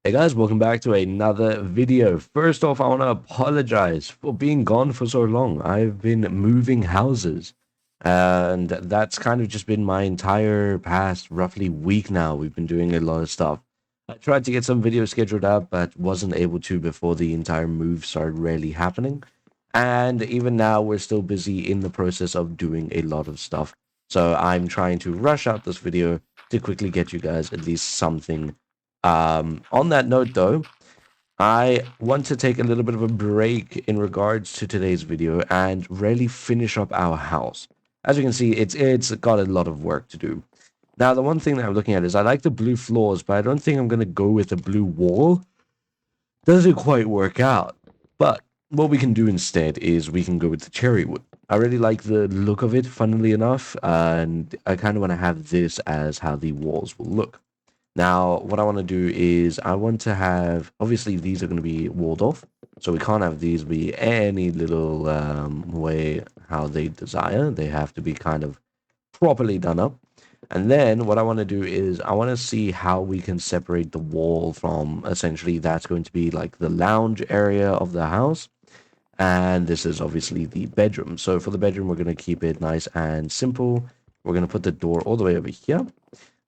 Hey guys, welcome back to another video. First off, I want to apologize for being gone for so long. I've been moving houses, and that's kind of just been my entire past roughly week now. We've been doing a lot of stuff. I tried to get some videos scheduled up, but wasn't able to before the entire move started really happening. And even now, we're still busy in the process of doing a lot of stuff. So I'm trying to rush out this video to quickly get you guys at least something on that note, though, I want to take a little bit of a break in regards to today's video and really finish up our house. As you can see, it's got a lot of work to do. Now, the one thing that I'm looking at is I like the blue floors, but I don't think I'm going to go with a blue wall. Doesn't quite work out. But what we can do instead is we can go with the cherry wood. I really like the look of it, funnily enough, and I kind of want to have this as how the walls will look. Now, what I want to do is I want to have, obviously these are going to be walled off, so we can't have these be any little way how they desire. They have to be kind of properly done up. And then what I want to do is I want to see how we can separate the wall from essentially that's going to be like the lounge area of the house. And this is obviously the bedroom. So for the bedroom, we're going to keep it nice and simple. We're going to put the door all the way over here.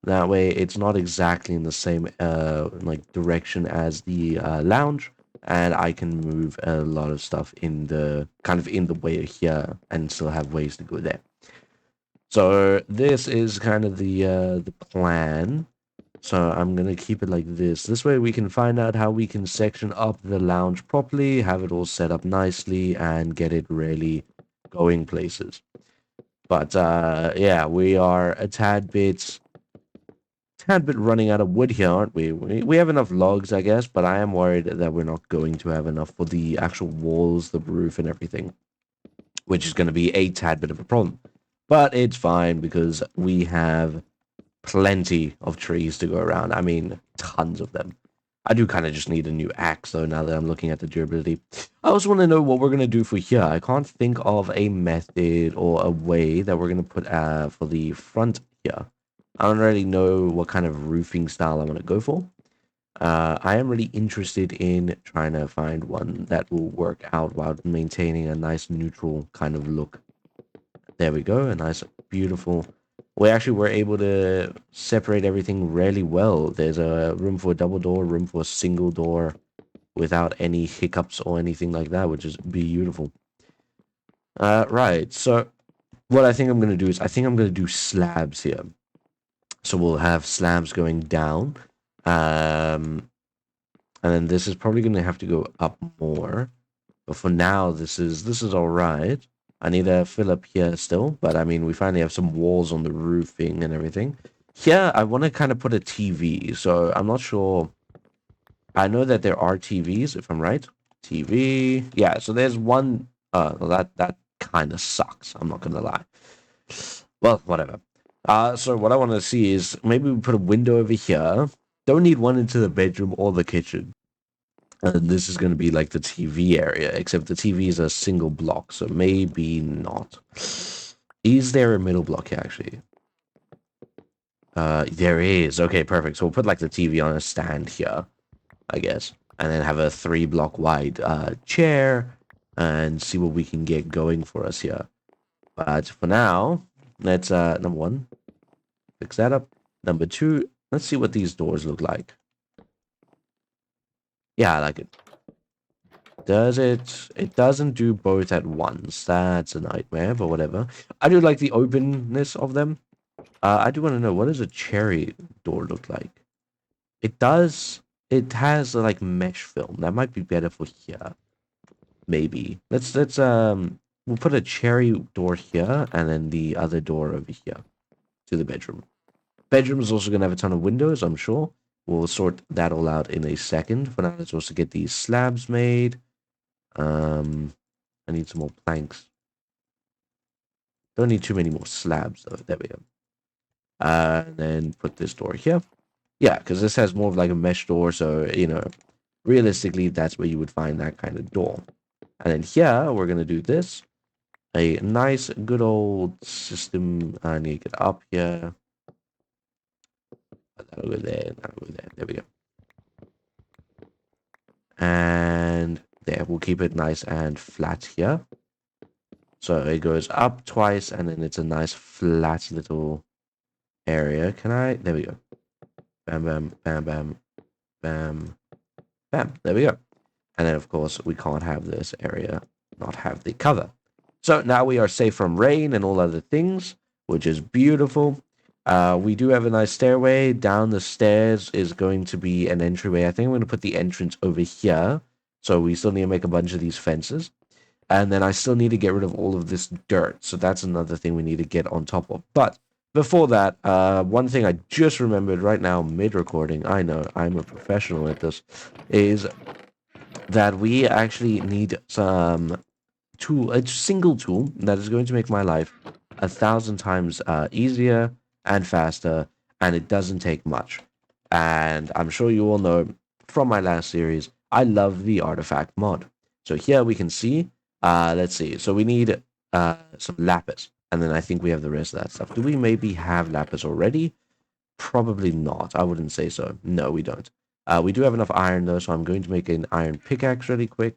That way, it's not exactly in the same like direction as the lounge, and I can move a lot of stuff in the kind of in the way here, and still have ways to go there. So this is kind of the plan. So I'm gonna keep it like this. This way we can find out how we can section up the lounge properly, have it all set up nicely, and get it really going places. But yeah, we are a tad bit running out of wood here, aren't we? We have enough logs, I guess, but I am worried that we're not going to have enough for the actual walls, the roof, and everything, which is going to be a tad bit of a problem. But it's fine because we have plenty of trees to go around. I mean, tons of them. I do kind of just need a new axe, though, now that I'm looking at the durability. I also want to know what we're going to do for here. I can't think of a method or a way that we're going to put for the front here. I don't really know what kind of roofing style I want to go for. I am really interested in trying to find one that will work out while maintaining a nice neutral kind of look. There we go, a nice, beautiful. We actually were able to separate everything really well. There's a room for a double door, room for a single door, without any hiccups or anything like that, which is beautiful. Right, so what I think I'm going to do is I think I'm going to do slabs here. So we'll have slabs going down. Um, and then this is probably going to have to go up more. But for now, this is all right. I need to fill up here still, but I mean, we finally have some walls on the roofing and everything. Here, I want to kind of put a TV, so I'm not sure. I know that there are TVs, if I'm right. TV, yeah. So there's one. Well, that kind of sucks. I'm not gonna lie. Well, whatever. So what I want to see is maybe we put a window over here. Don't need one into the bedroom or the kitchen. And this is going to be like the TV area, except the TV is a single block, so maybe not. Is there a middle block here, actually? There is. Okay, perfect. So we'll put like the TV on a stand here, I guess, and then have a 3 block wide chair and see what we can get going for us here. But for now, let's number one, fix that up. Number two, let's see what these doors look like. Yeah, I like it. Does it? It doesn't do both at once. That's a nightmare, but whatever. I do like the openness of them. I do want to know, what does a cherry door look like? It does. It has like mesh film. That might be better for here. Maybe. Let's we'll put a cherry door here and then the other door over here to the bedroom. Bedroom is also gonna have a ton of windows, I'm sure. We'll sort that all out in a second. For now, let's also get these slabs made. Um, I need some more planks. Don't need too many more slabs, though. There we go. And then put this door here. Yeah, because this has more of like a mesh door, so, realistically, that's where you would find that kind of door. And then here, we're going to do this. A nice, good old system. I need to get up here. Put that over there, and that over there. There we go. And there, we'll keep it nice and flat here. So it goes up twice, and then it's a nice flat little area. Can I? There we go. Bam, bam, bam, bam, bam, bam. There we go. And then, of course, we can't have this area not have the cover. So now we are safe from rain and all other things, which is beautiful. We do have a nice stairway. Down the stairs is going to be an entryway. I think I'm going to put the entrance over here. So we still need to make a bunch of these fences. And then I still need to get rid of all of this dirt. So that's another thing we need to get on top of. But before that, one thing I just remembered right now, mid-recording, I know I'm a professional at this, is that we actually need some tool, a single tool that is going to make my life 1,000 times easier and faster, and it doesn't take much. And I'm sure you all know from my last series, I love the artifact mod. So here we can see, let's see, so we need some lapis, and then I think we have the rest of that stuff. Do we maybe have lapis already? Probably not. I wouldn't say so. No, we don't. We do have enough iron though, so I'm going to make an iron pickaxe really quick.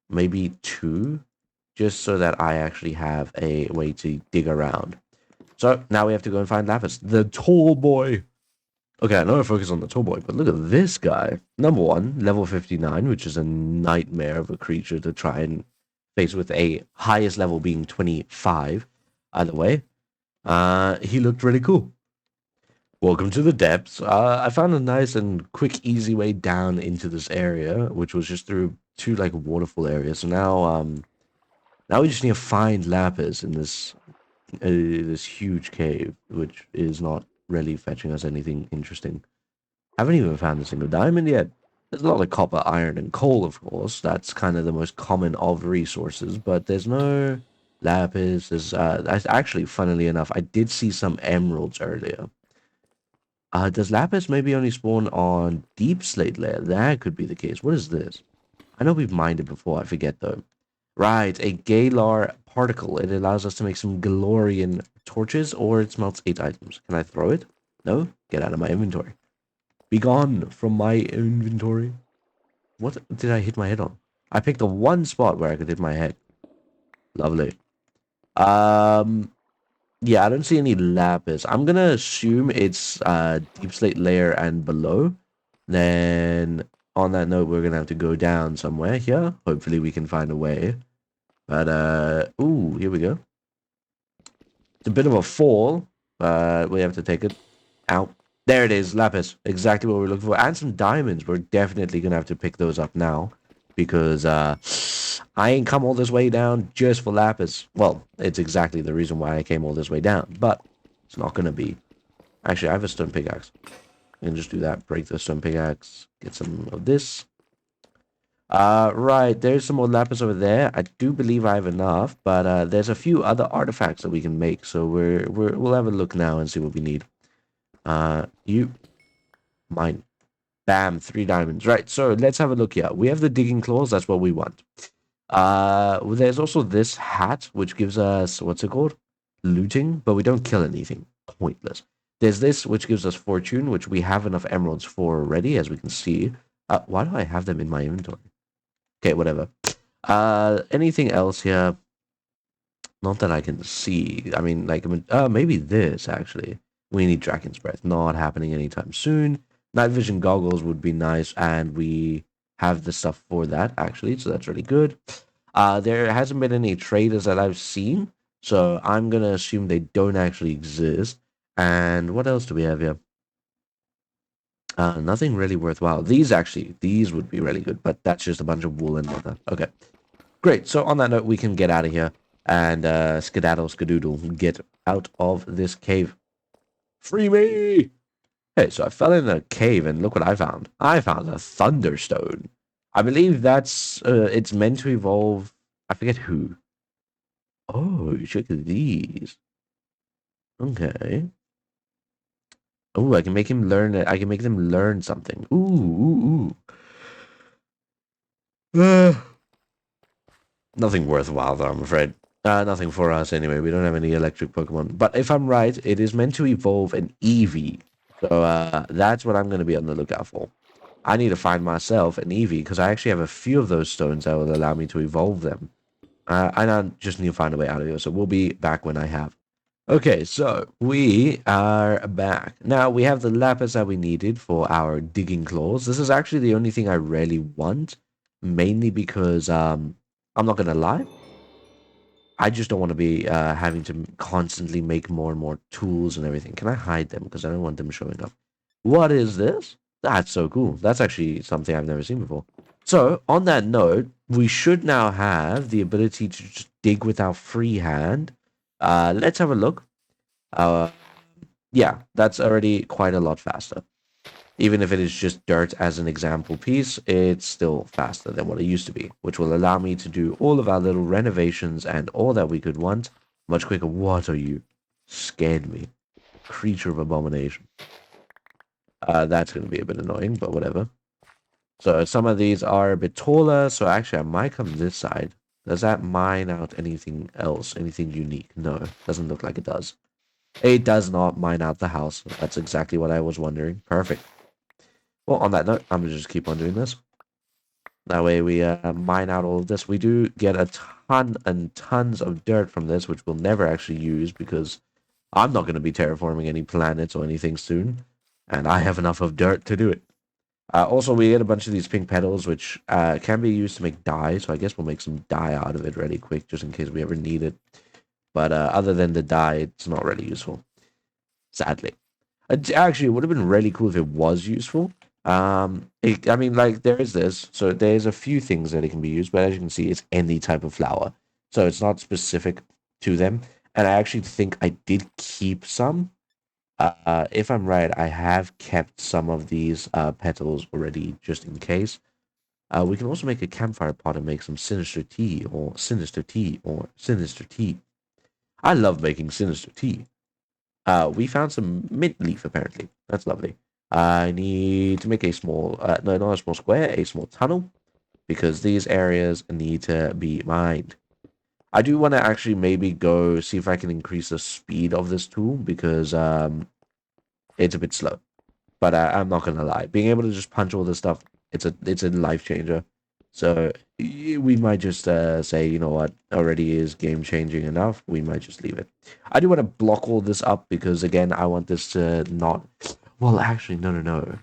Maybe 2, just so that I actually have a way to dig around. So now we have to go and find lapis. The tall boy. Okay, I know I focus on the tall boy, but look at this guy. Number 1, level 59, which is a nightmare of a creature to try and face with a highest level being 25. Either way, he looked really cool. Welcome to the depths. I found a nice and quick, easy way down into this area, which was just through 2 like waterfall areas. So now we just need to find lapis in this this huge cave, which is not really fetching us anything interesting. Haven't even found a single diamond yet. There's a lot of copper, iron, and coal, of course. That's kind of the most common of resources, but there's no lapis. There's actually, funnily enough, I did see some emeralds earlier. Does lapis maybe only spawn on deep slate layer? That could be the case. What is this? I know we've mined it before. I forget though. Right, a Galar particle. It allows us to make some Galorian torches, or it smelts 8 items. Can I throw it? No? Get out of my inventory. Be gone from my inventory. What did I hit my head on? I picked the one spot where I could hit my head. Lovely. Yeah, I don't see any lapis. I'm gonna assume it's deep slate layer and below. Then on that note, we're gonna have to go down somewhere here. Hopefully we can find a way. But ooh, here we go. It's a bit of a fall, but we have to take it out. There it is, lapis. Exactly what we're looking for. And some diamonds. We're definitely gonna have to pick those up now. Because I ain't come all this way down just for lapis. Well, it's exactly the reason why I came all this way down. But it's not gonna be. Actually, I have a stone pickaxe. I can just do that. Break the stone pickaxe. Get some of this. Right, there's some more lapis over there. I do believe I have enough, but there's a few other artifacts that we can make, so we'll have a look now and see what we need. Mine. Bam, 3 diamonds. Right, so let's have a look here. We have the digging claws, that's what we want. There's also this hat, which gives us, what's it called? Looting, but we don't kill anything. Pointless. There's this, which gives us fortune, which we have enough emeralds for already, as we can see. Why do I have them in my inventory? Okay, whatever. Anything else here? Not that I can see. I mean, like, maybe this, actually. We need Dragon's Breath. Not happening anytime soon. Night vision goggles would be nice, and we have the stuff for that, actually, so that's really good. There hasn't been any traders that I've seen, so I'm going to assume they don't actually exist. And what else do we have here? Nothing really worthwhile. These would be really good, but that's just a bunch of wool and leather. Okay, great. So on that note, we can get out of here and skedaddle, skadoodle, get out of this cave. Free me! Hey, so I fell in a cave and look what I found. I found a thunderstone. I believe that's, it's meant to evolve, I forget who. Oh, check these. Okay. Oh, I can make him learn it. I can make them learn something. Ooh. Nothing worthwhile, though, I'm afraid. Nothing for us, anyway. We don't have any electric Pokemon. But if I'm right, it is meant to evolve an Eevee. So, that's what I'm going to be on the lookout for. I need to find myself an Eevee because I actually have a few of those stones that will allow me to evolve them. And I just need to find a way out of here. So we'll be back when I have. Okay, so we are back. Now we have the lapis that we needed for our digging claws. This is actually the only thing I really want, mainly because I'm not gonna lie, I just don't want to be having to constantly make more and more tools and everything. Can I hide them because I don't want them showing up? What is this? That's so cool. That's actually something I've never seen before. So on that note, we should now have the ability to just dig with our free hand. Let's have a look. Uh, yeah, that's already quite a lot faster. Even if it is just dirt as an example piece, it's still faster than what it used to be, which will allow me to do all of our little renovations and all that we could want much quicker. What are you? Scared me. Creature of abomination. That's going to be a bit annoying, but whatever. So some of these are a bit taller, so actually I might come this side. Does that mine out anything else? Anything unique? No, doesn't look like it does. It does not mine out the house. That's exactly what I was wondering. Perfect. Well, on that note, I'm going to just keep on doing this. That way we mine out all of this. We do get a ton and tons of dirt from this, which we'll never actually use because I'm not going to be terraforming any planets or anything soon. And I have enough of dirt to do it. Also, we get a bunch of these pink petals, which can be used to make dye. So I guess we'll make some dye out of it really quick, just in case we ever need it. But other than the dye, it's not really useful. Sadly. Actually, it would have been really cool if it was useful. I mean, like, there is this. So there's a few things that it can be used, but as you can see, it's any type of flower. So it's not specific to them. And I actually think I did keep some. If I'm right, I have kept some of these petals already, just in case. We can also make a campfire pot and make some sinister tea, or sinister tea, or sinister tea. I love making sinister tea. We found some mint leaf, apparently. That's lovely. I need to make a small, no, not a small square, a small tunnel, because these areas need to be mined. I do want to actually maybe go see if I can increase the speed of this tool, because it's a bit slow. But I'm not gonna lie, being able to just punch all this stuff, it's a life changer. So we might just say, you know what, already is game changing enough. We might just leave it. I do want to block all this up because again, I want this to not. Well, actually, no, no, no,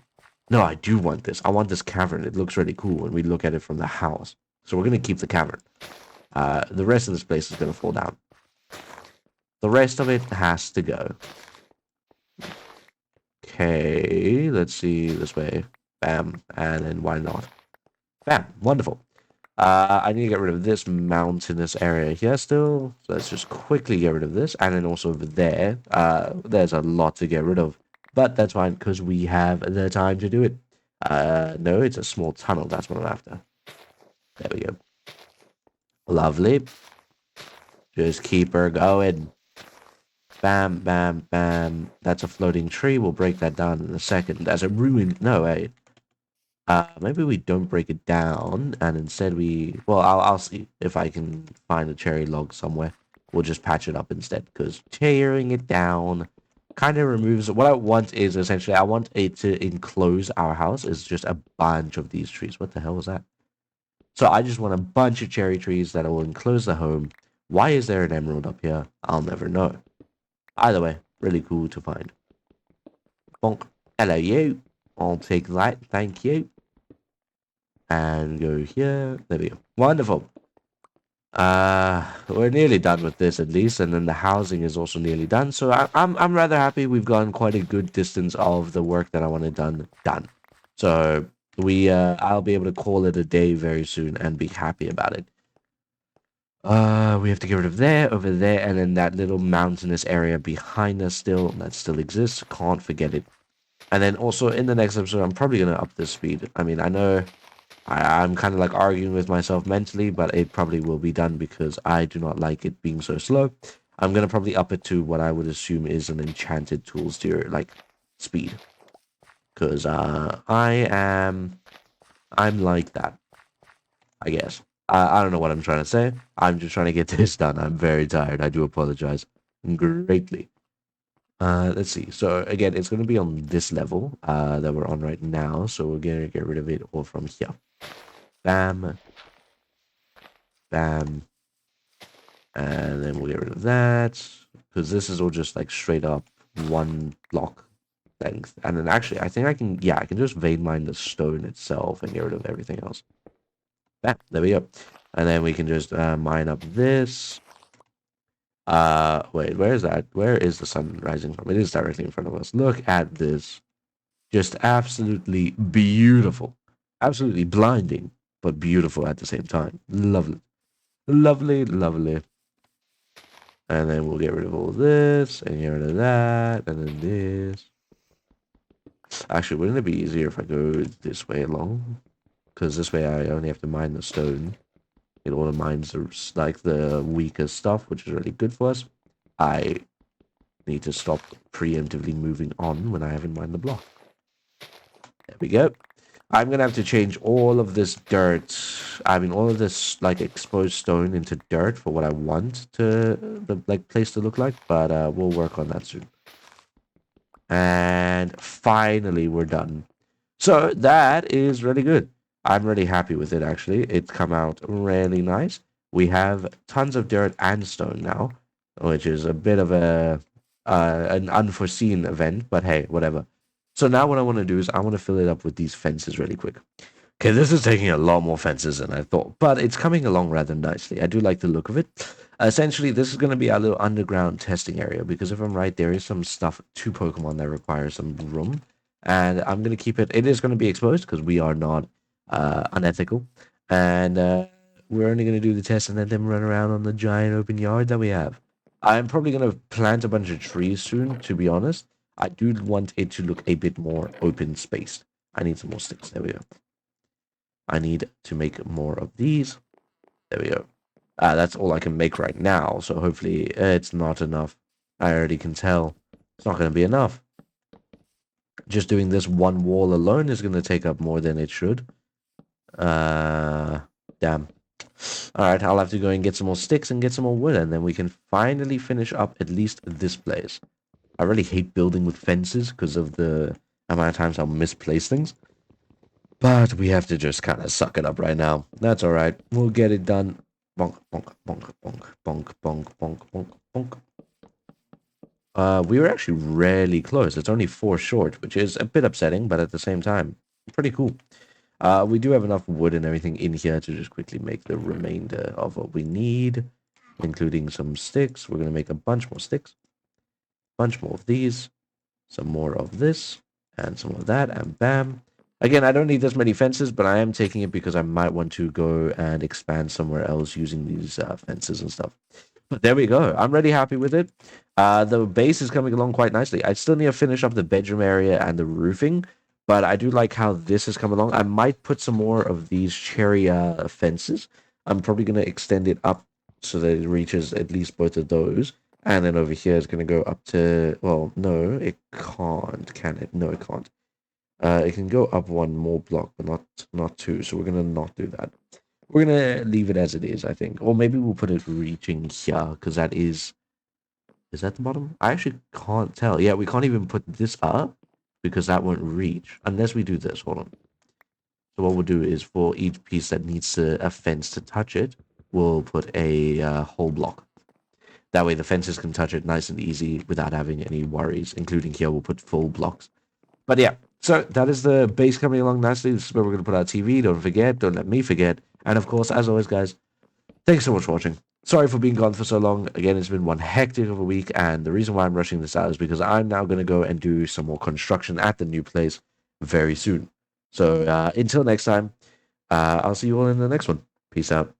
no. I do want this. I want this cavern. It looks really cool when we look at it from the house. So we're gonna keep the cavern. The rest of this place is gonna fall down. The rest of it has to go. Okay, let's see this way. Bam, and then why not? Bam, wonderful. I need to get rid of this mountainous area here still. So let's just quickly get rid of this. And then also over there, there's a lot to get rid of. But that's fine, because we have the time to do it. No, it's a small tunnel. That's what I'm after. There we go. Lovely. Just keep her going. Bam, bam, bam. That's a floating tree. We'll break that down in a second. As a ruined... No, wait. Maybe we don't break it down, and instead we... Well, I'll see if I can find a cherry log somewhere. We'll just patch it up instead, because tearing it down kind of removes... What I want is, essentially, I want it to enclose our house. It's just a bunch of these trees. What the hell was that? So I just want a bunch of cherry trees that will enclose the home. Why is there an emerald up here? I'll never know. Either way, really cool to find. Bonk. Hello, you. I'll take that. Thank you. And go here. There we go. Wonderful. We're nearly done with this at least, and then the housing is also nearly done. So I'm rather happy. We've gotten quite a good distance of the work that I wanted done. So I'll be able to call it a day very soon and be happy about it. We have to get rid of there, over there, and then that little mountainous area behind us still, that still exists. Can't forget it. And then also in the next episode, I'm probably going to up the speed. I mean, I know I'm kind of like arguing with myself mentally, but it probably will be done because I do not like it being so slow. I'm going to probably up it to what I would assume is an enchanted tools tier, like speed. Because I'm like that, I guess. I don't know what I'm trying to say. I'm just trying to get this done. I'm very tired. I do apologize greatly. Let's see. So again, it's going to be on this level that we're on right now. So we're going to get rid of it all from here. Bam, bam, and then we'll get rid of that because this is all just like straight up one block length. And then actually, I think I can, yeah, I can just vein mine the stone itself and get rid of everything else. Bam, there we go. And then we can just mine up this. Wait, where is that? Where is the sun rising from? It is directly in front of us. Look at this. Just absolutely beautiful. Absolutely blinding, but beautiful at the same time. Lovely. Lovely, lovely. And then we'll get rid of all this, and get rid of that, and then this. Actually, wouldn't it be easier if I go this way along? Because this way I only have to mine the stone. It all mines like the weaker stuff, which is really good for us. I need to stop preemptively moving on when I haven't mined the block. There we go. I'm gonna have to change all of this dirt. I mean, all of this like exposed stone into dirt for what I want to the like place to look like. But we'll work on that soon. And finally, we're done. So that is really good. I'm really happy with it. Actually, it's come out really nice. We have tons of dirt and stone now, which is a bit of a an unforeseen event. But hey, whatever. So now what I want to do is I want to fill it up with these fences really quick. Okay, this is taking a lot more fences than I thought, but it's coming along rather nicely. I do like the look of it. Essentially, this is going to be our little underground testing area because if I'm right, there is some stuff to Pokemon that requires some room, and I'm going to keep it. It is going to be exposed because we are not unethical, and we're only going to do the test and let them run around on the giant open yard that we have. I'm probably going to plant a bunch of trees soon, to be honest. I do want it to look a bit more open spaced. I need some more sticks. There we go. I need to make more of these. There we go. That's all I can make right now, so hopefully it's not enough. I already can tell. It's not going to be enough. Just doing this one wall alone is going to take up more than it should. Damn. Alright, I'll have to go and get some more sticks and get some more wood, and then we can finally finish up at least this place. I really hate building with fences because of the amount of times I'll misplace things. But we have to just kind of suck it up right now. That's alright. We'll get it done. Bonk, bonk, bonk, bonk, bonk, bonk, bonk, bonk, bonk. We were actually really close. It's only 4 short, which is a bit upsetting, but at the same time, pretty cool. We do have enough wood and everything in here to just quickly make the remainder of what we need, including some sticks. We're going to make a bunch more sticks. Bunch more of these. Some more of this. And some of that. And bam. Again, I don't need this many fences, but I am taking it because I might want to go and expand somewhere else using these fences and stuff. But there we go. I'm really happy with it. The base is coming along quite nicely. I still need to finish up the bedroom area and the roofing, but I do like how this has come along. I might put some more of these cherry fences. I'm probably going to extend it up so that it reaches at least both of those. And then over here it's going to go up to, well, no, it can't, can it? No, it can't. It can go up one more block, but not two. So we're gonna not do that. We're gonna leave it as it is, I think. Or maybe we'll put it reaching here, because that is that the bottom? I actually can't tell. Yeah, we can't even put this up because that won't reach unless we do this. Hold on. So what we'll do is for each piece that needs a fence to touch it, we'll put a whole block. That way the fences can touch it nice and easy without having any worries. Including here, we'll put full blocks. But yeah, so that is the base coming along nicely. This is where we're going to put our TV. Don't forget. Don't let me forget. And of course, as always, guys, thanks so much for watching. Sorry for being gone for so long. Again, it's been one hectic of a week. And the reason why I'm rushing this out is because I'm now going to go and do some more construction at the new place very soon. So until next time, I'll see you all in the next one. Peace out.